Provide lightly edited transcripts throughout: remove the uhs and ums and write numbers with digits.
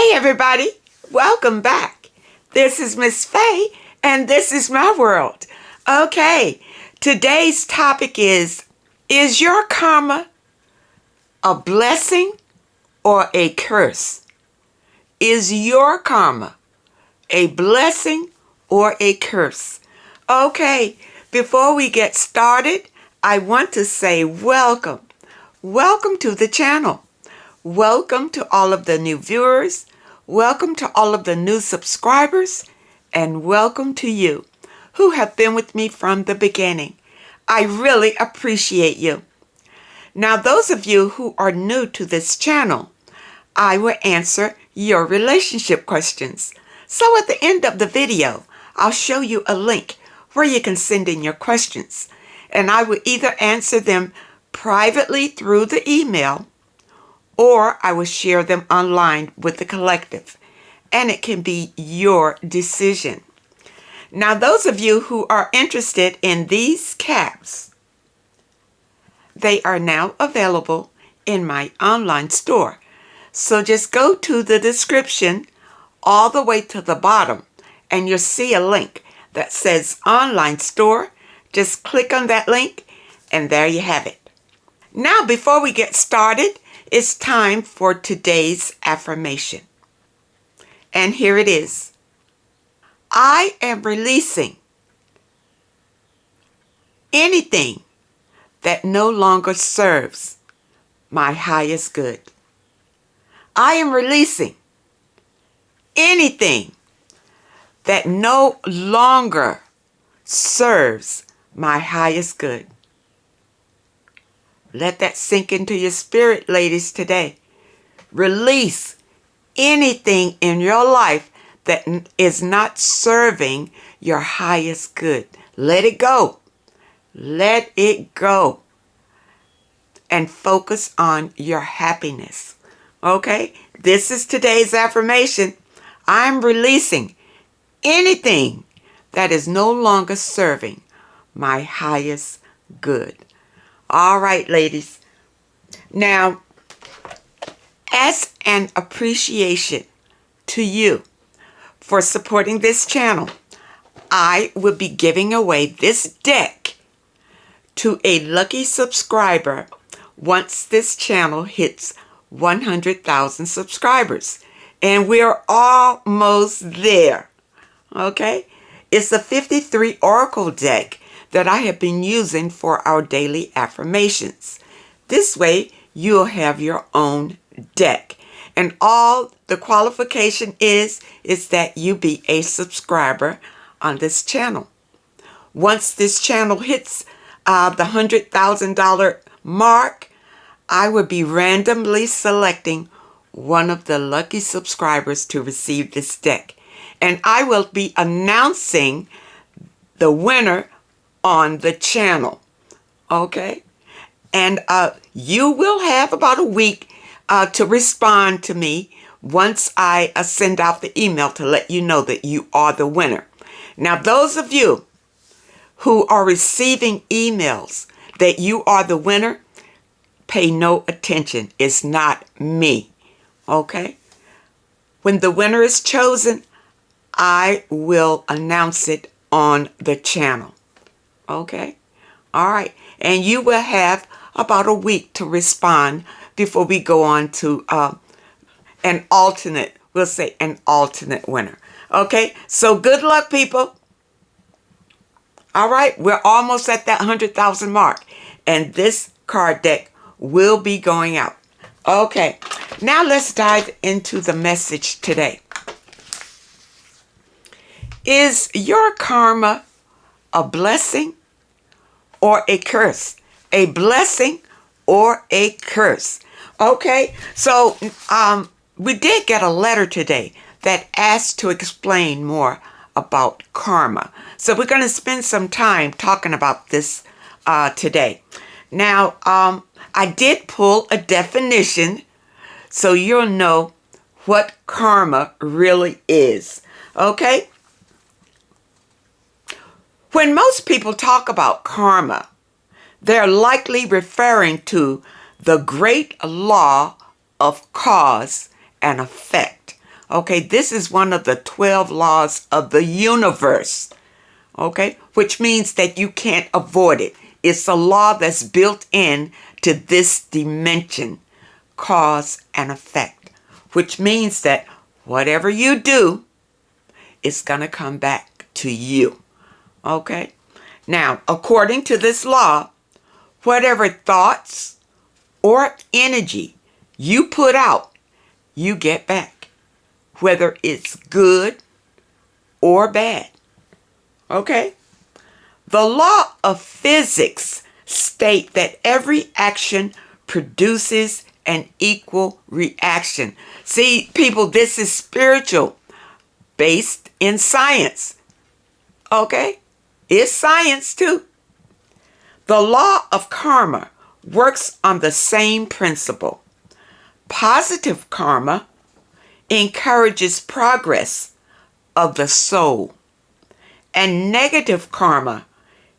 Hey everybody, welcome back. This is Miss Faye and this is my world. Okay, today's topic is your karma a blessing or a curse? Is your karma a blessing or a curse? Okay, before we get started, I want to say welcome. Welcome to the channel. Welcome to all of the new viewers. Welcome to all of the new subscribers. And welcome to you who have been with me from the beginning. I really appreciate you. Now, those of you who are new to this channel, I will answer your relationship questions. So at the end of the video, I'll show you a link where you can send in your questions. And I will either answer them privately through the email, or I will share them online with the collective, and it can be your decision. Now, those of you who are interested in these caps, they are now available in my online store. So just go to the description all the way to the bottom, and you'll see a link that says online store. Just click on that link, and there you have it. Now, before we get started, it's time for today's affirmation. And here it is. I am releasing anything that no longer serves my highest good. I am releasing anything that no longer serves my highest good. Let that sink into your spirit, ladies, today. Release anything in your life that is not serving your highest good. Let it go. Let it go. And focus on your happiness. Okay? This is today's affirmation. I'm releasing anything that is no longer serving my highest good. All right, ladies. Now, as an appreciation to you for supporting this channel, I will be giving away this deck to a lucky subscriber once this channel hits 100,000 subscribers. And we're almost there. Okay? It's a 53 Oracle deck that I have been using for our daily affirmations. This way, you'll have your own deck. And all the qualification is that you be a subscriber on this channel. Once this channel hits the $100,000 mark, I will be randomly selecting one of the lucky subscribers to receive this deck. And I will be announcing the winner on the channel. Okay? And you will have about a week to respond to me once I send out the email to let you know that you are the winner. Now, those of you who are receiving emails that you are the winner, pay no attention. It's not me. Okay? When the winner is chosen, I will announce it on the channel. Okay? All right. And you will have about a week to respond before we go on to an alternate, we'll say an alternate winner. Okay? So good luck, people. All right? We're almost at that 100,000 mark. And this card deck will be going out. Okay. Now let's dive into the message today. Is your karma a blessing or a curse? A blessing or a curse? Okay, so we did get a letter today that asked to explain more about karma. So we're going to spend some time talking about this today. Now, I did pull a definition so you'll know what karma really is. Okay? When most people talk about karma, they're likely referring to the great law of cause and effect. Okay, this is one of the 12 laws of the universe. Okay, which means that you can't avoid it. It's a law that's built in to this dimension, cause and effect, which means that whatever you do, it's going to come back to you. Okay? Now, according to this law, whatever thoughts or energy you put out, you get back, whether it's good or bad. Okay? The law of physics state that every action produces an equal reaction. See, people, this is spiritual, based in science. Okay? It's science too. The law of karma works on the same principle. Positive karma encourages progress of the soul, and negative karma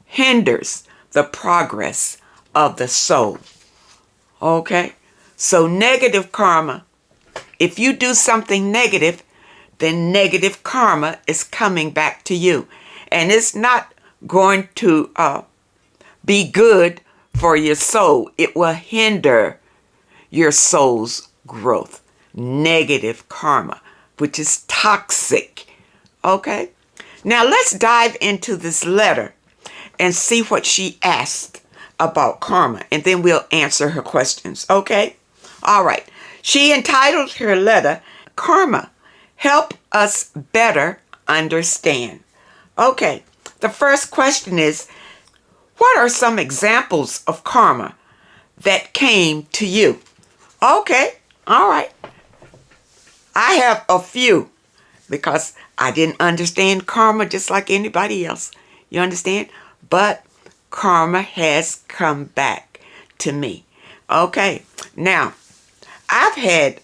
hinders the progress of the soul. Okay? So negative karma, if you do something negative, then negative karma is coming back to you. And it's not going to be good for your soul. It will hinder your soul's growth. Negative karma, which is toxic. Okay? Now let's dive into this letter and see what she asked about karma, and then we'll answer her questions. Okay? All right. She entitled her letter, Karma, Help Us Better Understand. Okay. The first question is, what are some examples of karma that came to you? Okay. All right. I have a few because I didn't understand karma just like anybody else. You understand? But karma has come back to me. Okay. Now, I've had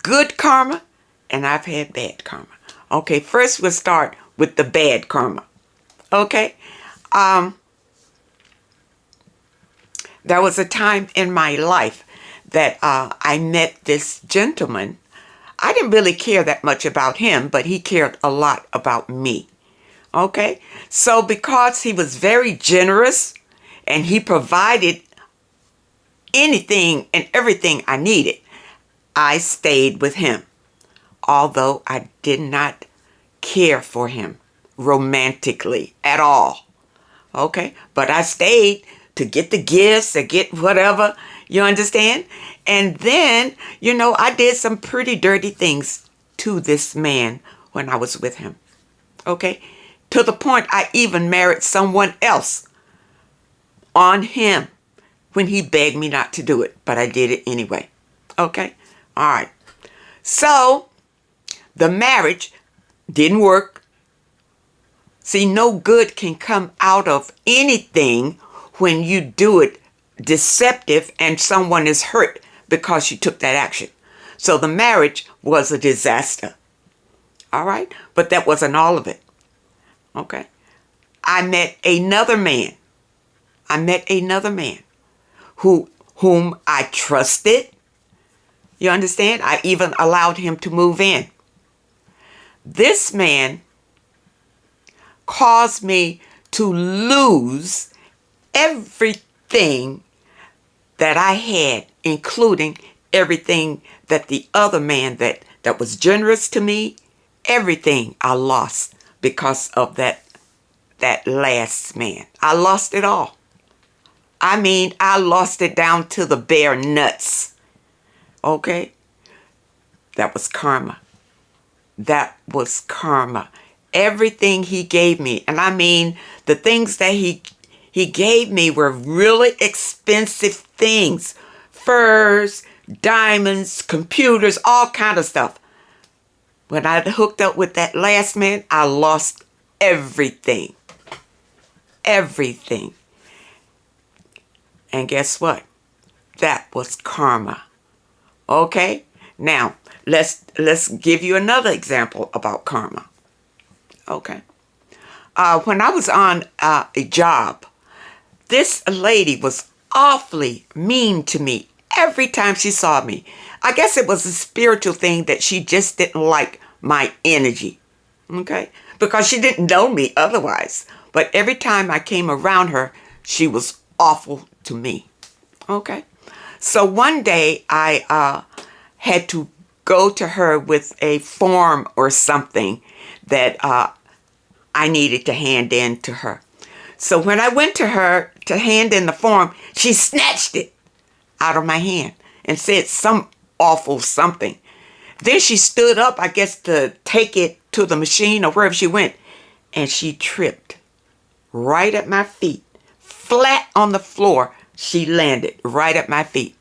good karma and I've had bad karma. Okay. First, we'll start with the bad karma. Okay. There was a time in my life that I met this gentleman. I didn't really care that much about him, but he cared a lot about me. Okay? So because he was very generous and he provided anything and everything I needed, I stayed with him. Although I did not care for him romantically at all. Okay? But I stayed to get the gifts, to get whatever, you understand? And then, I did some pretty dirty things to this man when I was with him. Okay? To the point I even married someone else on him when he begged me not to do it. But I did it anyway. Okay? All right. So, the marriage didn't work. See, no good can come out of anything when you do it deceptive and someone is hurt because you took that action. So the marriage was a disaster. All right? But that wasn't all of it. Okay? I met another man. Whom I trusted. You understand? I even allowed him to move in. This man caused me to lose everything that I had, including everything that the other man that was generous to me, everything I lost because of that last man. I lost it all. I mean, I lost it down to the bare nuts. Okay? That was karma. That was karma. Everything he gave me, and I mean, the things that he gave me were really expensive things. Furs, diamonds, computers, all kind of stuff. When I hooked up with that last man, I lost everything. Everything. And guess what? That was karma. Okay? Now, let's give you another example about karma. Okay? When I was on a job, this lady was awfully mean to me every time she saw me. I guess it was a spiritual thing that she just didn't like my energy. Okay? Because she didn't know me otherwise. But every time I came around her, she was awful to me. Okay? So one day I had to go to her with a form or something that I needed to hand in to her. So when I went to her to hand in the form, she snatched it out of my hand and said some awful something. Then she stood up, I guess, to take it to the machine or wherever she went, and she tripped right at my feet. Flat on the floor, she landed right at my feet.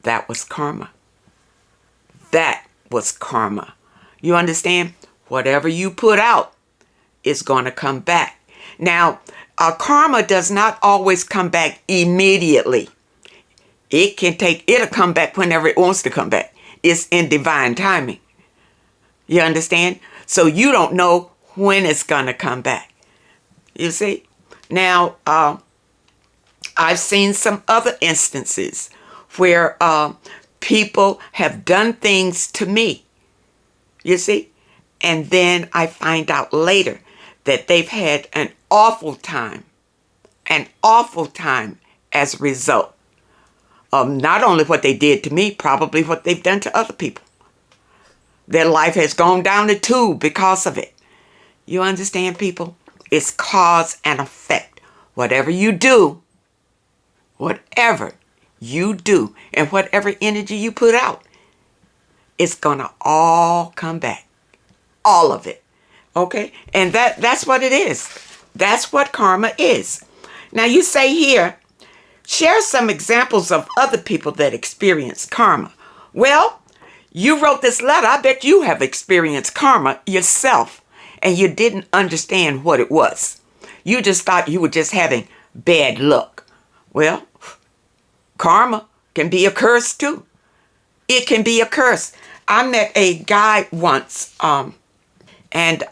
That was karma. That was karma. You understand? Whatever you put out is going to come back. Now, karma does not always come back immediately. It'll come back whenever it wants to come back. It's in divine timing. You understand? So you don't know when it's going to come back. You see? Now, I've seen some other instances where people have done things to me. You see? And then I find out later that they've had an awful time as a result of not only what they did to me, probably what they've done to other people. Their life has gone down the tube because of it. You understand, people? It's cause and effect. Whatever you do, and whatever energy you put out, it's going to all come back. All of it. Okay? And that's what it is. That's what karma is. Now you say here, share some examples of other people that experience karma. Well, you wrote this letter. I bet you have experienced karma yourself, and you didn't understand what it was. You just thought you were just having bad luck. Well, karma can be a curse too. It can be a curse. I met a guy once, and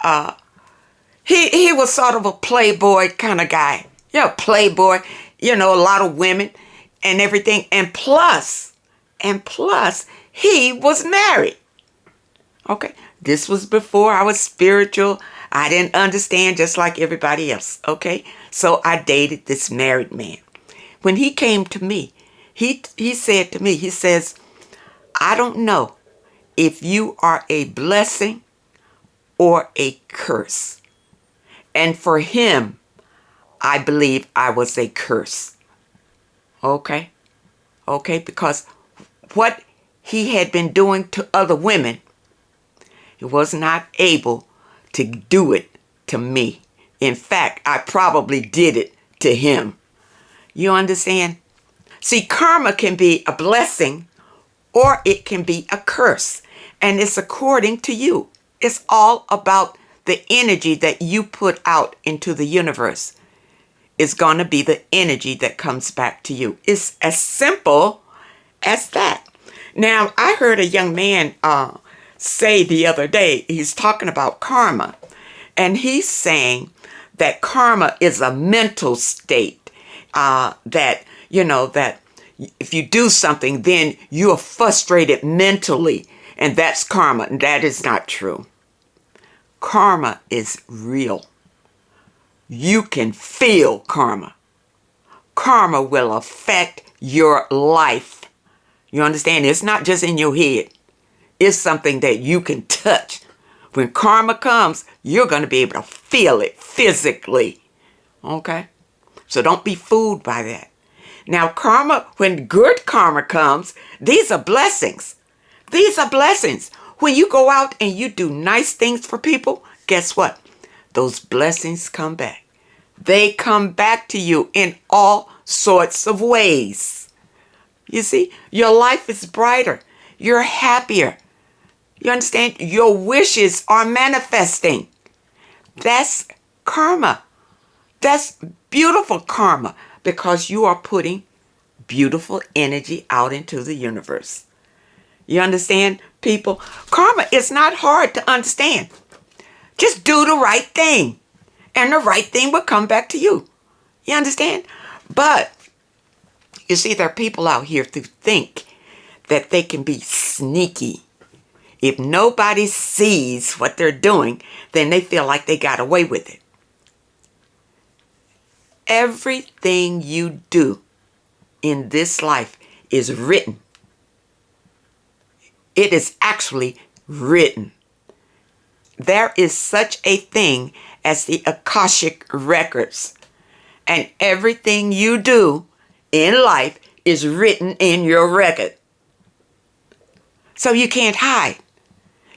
he was sort of a playboy kind of guy. Yeah, playboy, a lot of women and everything. And plus, he was married. Okay, this was before I was spiritual. I didn't understand just like everybody else. Okay, so I dated this married man. When he came to me, he said to me, he says, I don't know if you are a blessing or a curse. And for him, I believe I was a curse. Okay? Okay, because what he had been doing to other women, he was not able to do it to me. In fact, I probably did it to him. You understand? See, karma can be a blessing or it can be a curse. And it's according to you. It's all about the energy that you put out into the universe. It's going to be the energy that comes back to you. It's as simple as that. Now, I heard a young man say the other day, he's talking about karma. And he's saying that karma is a mental state. That if you do something, then you are frustrated mentally. And that's karma. And that is not true. Karma is real. You can feel karma. Karma will affect your life. You understand? It's not just in your head. It's something that you can touch. When karma comes, you're going to be able to feel it physically. Okay? So don't be fooled by that. Now, karma, when good karma comes, these are blessings. These are blessings. When you go out and you do nice things for people, guess what? Those blessings come back. They come back to you in all sorts of ways. You see, your life is brighter. You're happier. You understand? Your wishes are manifesting. That's karma. That's beautiful karma because you are putting beautiful energy out into the universe. You understand, people? Karma is not hard to understand. Just do the right thing, and the right thing will come back to you. You understand? But You see, there are people out here who think that they can be sneaky. If nobody sees what they're doing, then they feel like they got away with it. Everything you do in this life is written. It is actually written. There is such a thing as the Akashic records. And everything you do in life is written in your record. So you can't hide.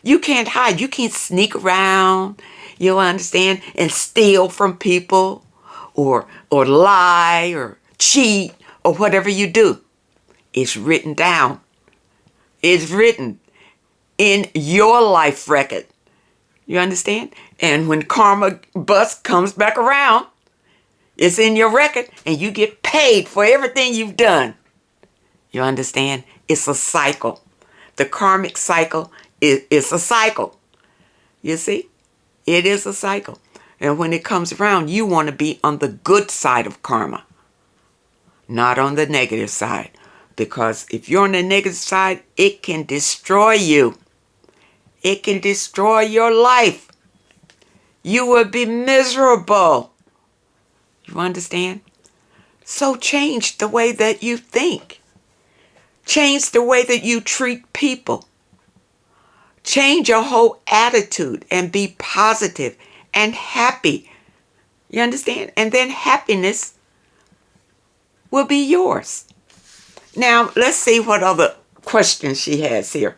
You can't hide. You can't sneak around, you understand, and steal from people or lie or cheat or whatever you do. It's written down. It's written in your life record. You understand? And when karma bus comes back around, it's in your record and you get paid for everything you've done. You understand? It's a cycle. The karmic cycle is a cycle. You see? It is a cycle. And when it comes around, you want to be on the good side of karma, not on the negative side. Because if you're on the negative side, it can destroy you. It can destroy your life. You will be miserable. You understand? So change the way that you think. Change the way that you treat people. Change your whole attitude and be positive and happy. You understand? And then happiness will be yours. Now, let's see what other questions she has here.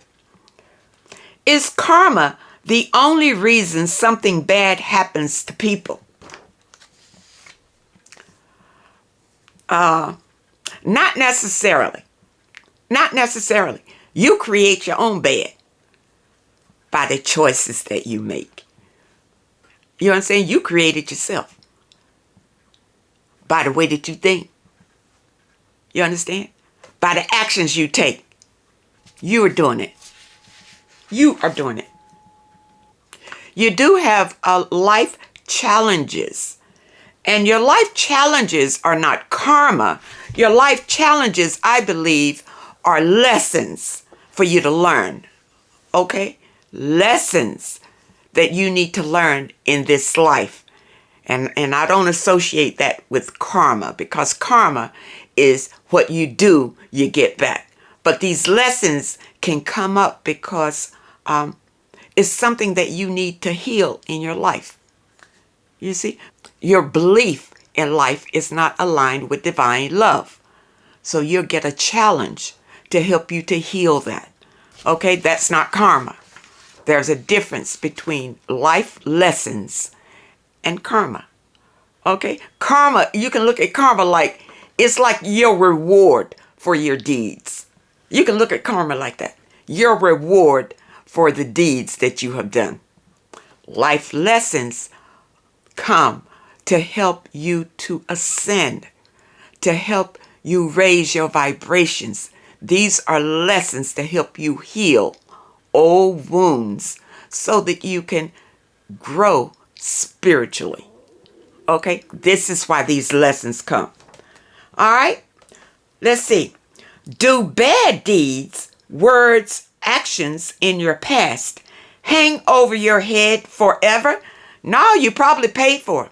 Is karma the only reason something bad happens to people? Not necessarily. Not necessarily. You create your own bad by the choices that you make. You know what I'm saying? You create it yourself by the way that you think. You understand? By the actions you take. You are doing it. You are doing it. You do have life challenges. And your life challenges are not karma. Your life challenges, I believe, are lessons for you to learn. Okay? Lessons that you need to learn in this life. And I don't associate that with karma, because karma is what you do, you get back. But these lessons can come up because it's something that you need to heal in your life. You see, your belief in life is not aligned with divine love. So you'll get a challenge to help you to heal that. Okay, that's not karma. There's a difference between life lessons and karma. Okay, karma, you can look at karma like, it's like your reward for your deeds. You can look at karma like that. Your reward for the deeds that you have done. Life lessons come to help you to ascend, to help you raise your vibrations. These are lessons to help you heal old wounds so that you can grow spiritually. Okay, this is why these lessons come. All right, let's see. Do bad deeds, words, actions in your past hang over your head forever? No, you probably paid for it.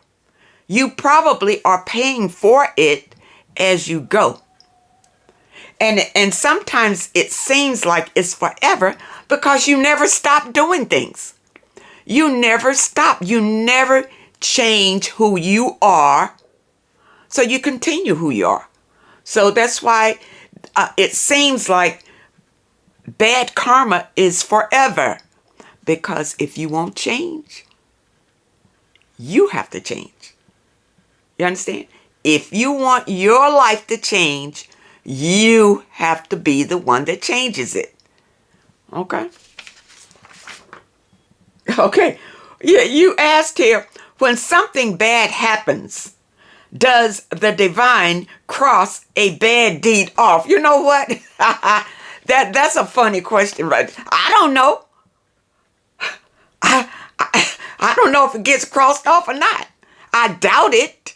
You probably are paying for it as you go. And sometimes it seems like it's forever because you never stop doing things. You never stop. You never change who you are. So you continue who you are. So that's why it seems like bad karma is forever. Because if you won't change, you have to change. You understand? If you want your life to change, you have to be the one that changes it. Okay? Okay. Yeah, you asked here, when something bad happens, does the divine cross a bad deed off? You know what? That's a funny question, right? I don't know. I don't know if it gets crossed off or not. I doubt it.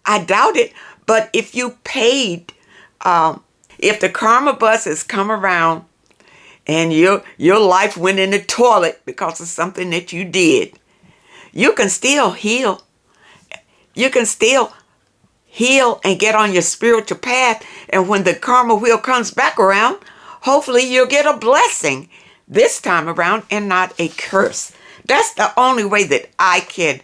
I doubt it. But if you paid If the karma bus has come around and your life went in the toilet because of something that you did, you can still heal. You can still heal and get on your spiritual path. And when the karma wheel comes back around, hopefully you'll get a blessing this time around and not a curse. That's the only way that I can,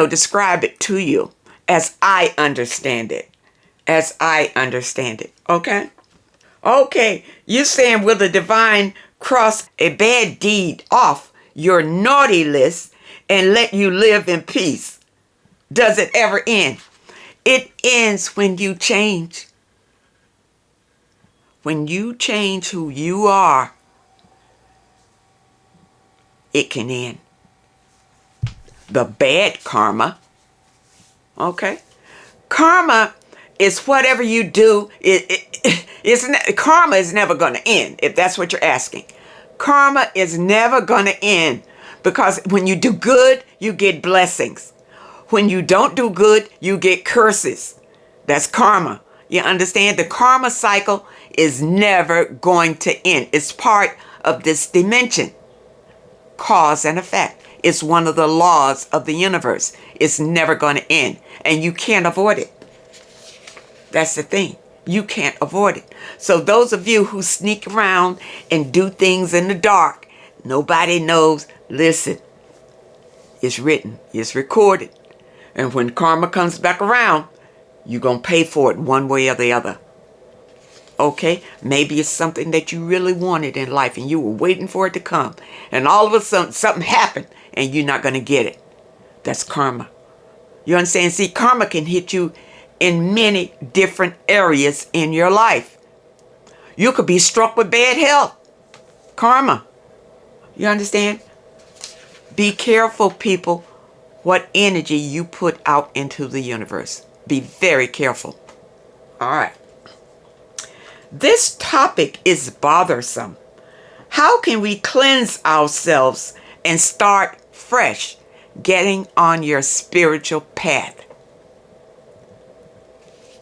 describe it to you as I understand it. As I understand it. Okay? Okay. You're saying, will the divine cross a bad deed off your naughty list and let you live in peace? Does it ever end? It ends when you change. When you change who you are, it can end. The bad karma. Okay? Karma is whatever you do. Karma is never going to end, if that's what you're asking. Karma is never going to end, because when you do good, you get blessings. When you don't do good, you get curses. That's karma. You understand? The karma cycle is never going to end. It's part of this dimension. Cause and effect. It's one of the laws of the universe. It's never going to end. And you can't avoid it. That's the thing. You can't avoid it. So those of you who sneak around and do things in the dark, nobody knows. Listen, it's written. It's recorded. And when karma comes back around, you're going to pay for it one way or the other. Okay? Maybe it's something that you really wanted in life and you were waiting for it to come. And all of a sudden, something happened and you're not going to get it. That's karma. You understand? See, karma can hit you in many different areas in your life. You could be struck with bad health. Karma. You understand? Be careful, people, what energy you put out into the universe. Be very careful. All right. This topic is bothersome. How can we cleanse ourselves and start fresh, getting on your spiritual path?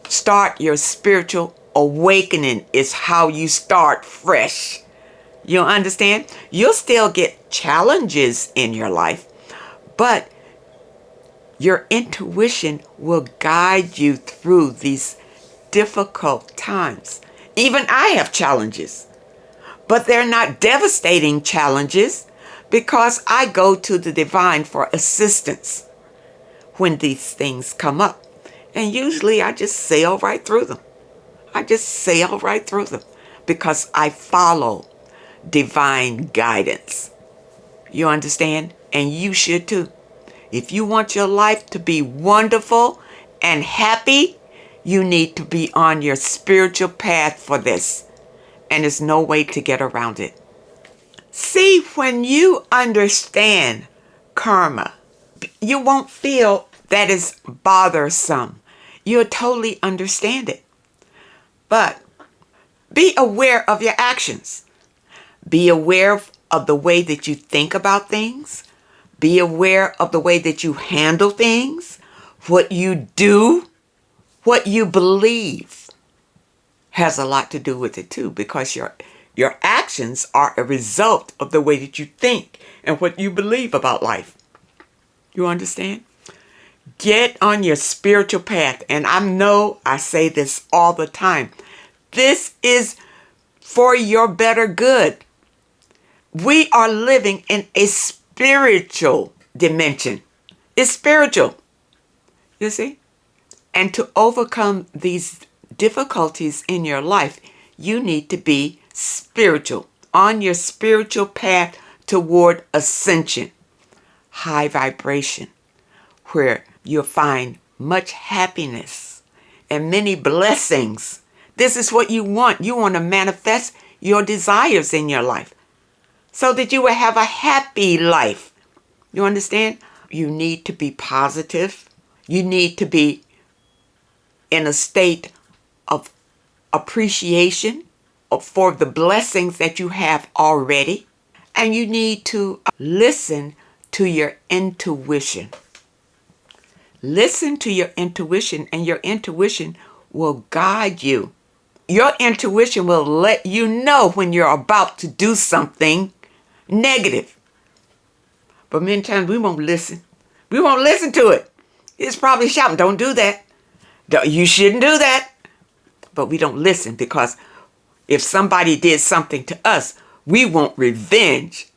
Start your spiritual awakening is how you start fresh. You understand? You'll still get challenges in your life, but your intuition will guide you through these difficult times. Even I have challenges, but they're not devastating challenges because I go to the divine for assistance when these things come up. And usually I just sail right through them. I just sail right through them because I follow divine guidance. You understand? And you should too. If you want your life to be wonderful and happy, you need to be on your spiritual path for this. And there's no way to get around it. See, when you understand karma, you won't feel that it's bothersome. You'll totally understand it. But be aware of your actions. Be aware of the way that you think about things. Be aware of the way that you handle things. What you do, what you believe has a lot to do with it too, because your actions are a result of the way that you think and what you believe about life. You understand? Get on your spiritual path. And I say this all the time. This is for your better good. We are living in a spiritual dimension. It's spiritual. You see? And to overcome these difficulties in your life, you need to be spiritual. On your spiritual path toward ascension. High vibration. Where you'll find much happiness and many blessings. This is what you want. You want to manifest your desires in your life so that you will have a happy life. You understand? You need to be positive. You need to be in a state of appreciation for the blessings that you have already. And you need to listen to your intuition. Listen to your intuition, and your intuition will guide you. Your intuition will let you know when you're about to do something negative. But many times we won't listen. We won't listen to it. It's probably shouting, don't do that. You shouldn't do that. But we don't listen because if somebody did something to us, we want revenge.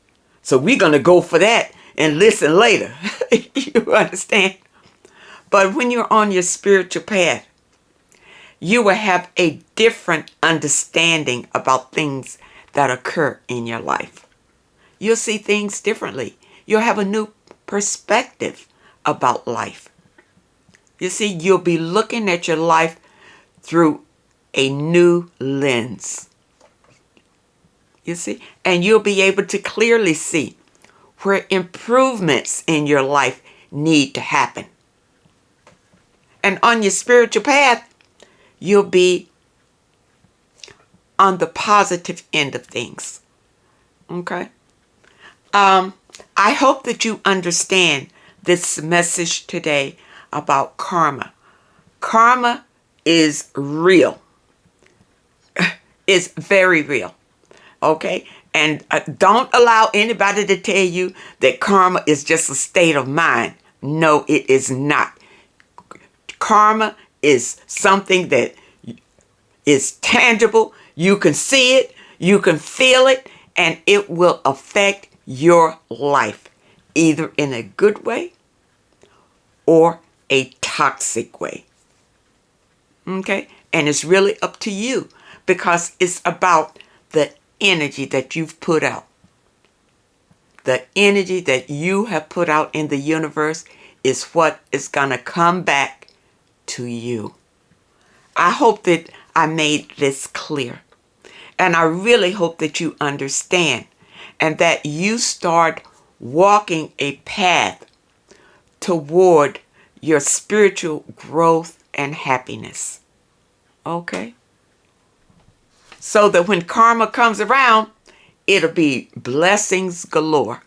So we're going to go for that and listen later. You understand? But when you're on your spiritual path, you will have a different understanding about things that occur in your life. You'll see things differently. You'll have a new perspective about life. You see, you'll be looking at your life through a new lens. You see? And you'll be able to clearly see where improvements in your life need to happen. And on your spiritual path, you'll be on the positive end of things. Okay? I hope that you understand this message today about karma. Karma is real. It's very real. Okay? And don't allow anybody to tell you that karma is just a state of mind. No, it is not. Karma is something that is tangible. You can see it, you can feel it, and it will affect your life, either in a good way or a toxic way. Okay? And it's really up to you because it's about the energy that you've put out. The energy that you have put out in the universe is what is going to come back to you. I hope that I made this clear. And I really hope that you understand and that you start walking a path toward your spiritual growth and happiness. Okay? So that when karma comes around, it'll be blessings galore.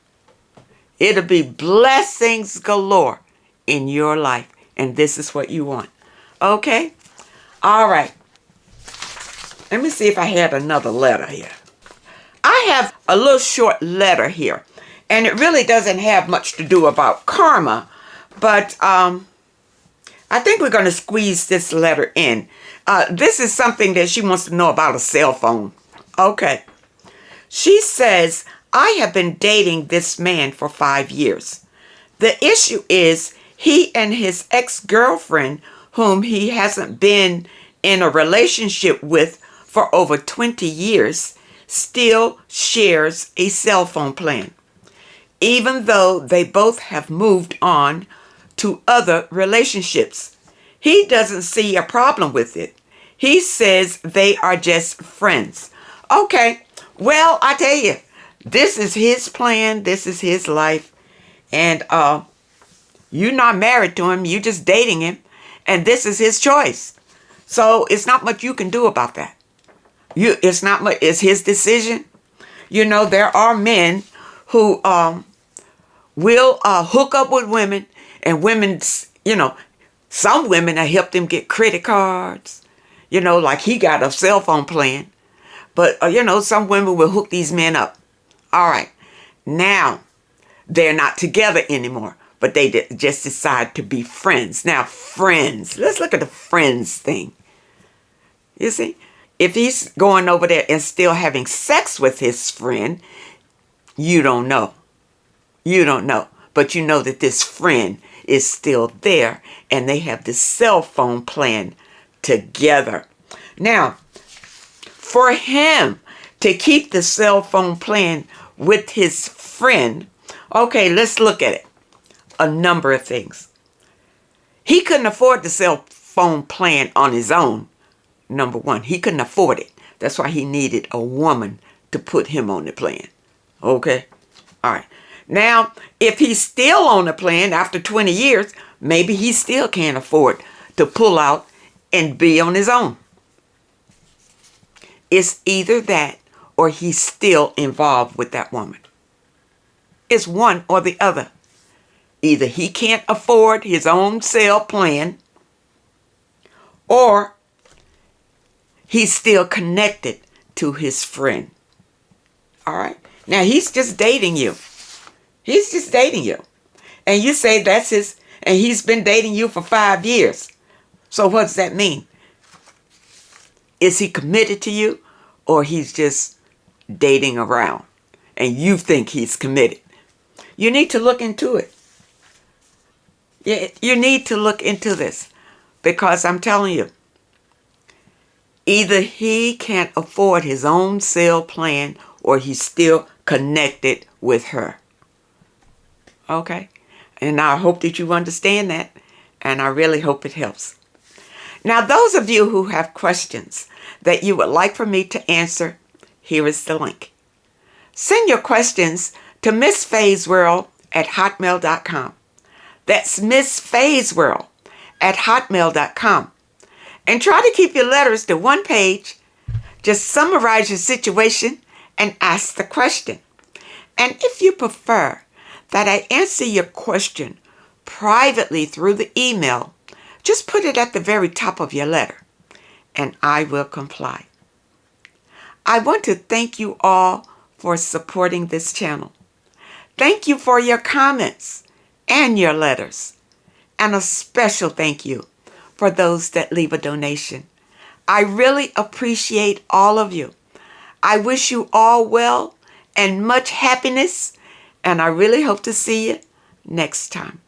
It'll be blessings galore in your life. And this is what you want. Okay? All right. Let me see if I had another letter here. I have a little short letter here. And it really doesn't have much to do about karma. But I think we're going to squeeze this letter in. This is something that she wants to know about a cell phone. Okay. She says, I have been dating this man for 5 years. The issue is he and his ex-girlfriend, whom he hasn't been in a relationship with for over 20 years, still shares a cell phone plan, even though they both have moved on to other relationships. He doesn't see a problem with it. He says they are just friends. Okay, well, I tell you, this is his plan. This is his life. And you're not married to him. You're just dating him. And this is his choice. So it's not much you can do about that. It's not much. It's his decision. You know, there are men who will hook up with women. And women, you know, some women have helped him get credit cards. You know, like he got a cell phone plan. But, you know, some women will hook these men up. All right. Now, they're not together anymore. But they just decide to be friends. Now, friends. Let's look at the friends thing. You see? If he's going over there and still having sex with his friend, you don't know. You don't know. But you know that this friend is still there. And they have this cell phone plan together. Now, for him to keep the cell phone plan with his friend, okay, let's look at it. A number of things. He couldn't afford the cell phone plan on his own. Number one, he couldn't afford it. That's why he needed a woman to put him on the plan. Okay? All right. Now, if he's still on the plan after 20 years, maybe he still can't afford to pull out and be on his own. It's either that or he's still involved with that woman. It's one or the other. Either he can't afford his own cell plan or he's still connected to his friend. All right? Now, he's just dating you. He's just dating you. And you say that's his, and he's been dating you for 5 years. So what does that mean? Is he committed to you, or he's just dating around and you think he's committed? You need to look into it. You need to look into this, because I'm telling you, either he can't afford his own sale plan, or he's still connected with her. Okay? And I hope that you understand that, and I really hope it helps. Now, those of you who have questions that you would like for me to answer, here is the link. Send your questions to MissFayesWorld@hotmail.com. That's MissFayesWorld@hotmail.com. And try to keep your letters to one page. Just summarize your situation and ask the question. And if you prefer that I answer your question privately through the email, just put it at the very top of your letter, and I will comply. I want to thank you all for supporting this channel. Thank you for your comments and your letters. And a special thank you for those that leave a donation. I really appreciate all of you. I wish you all well and much happiness, and I really hope to see you next time.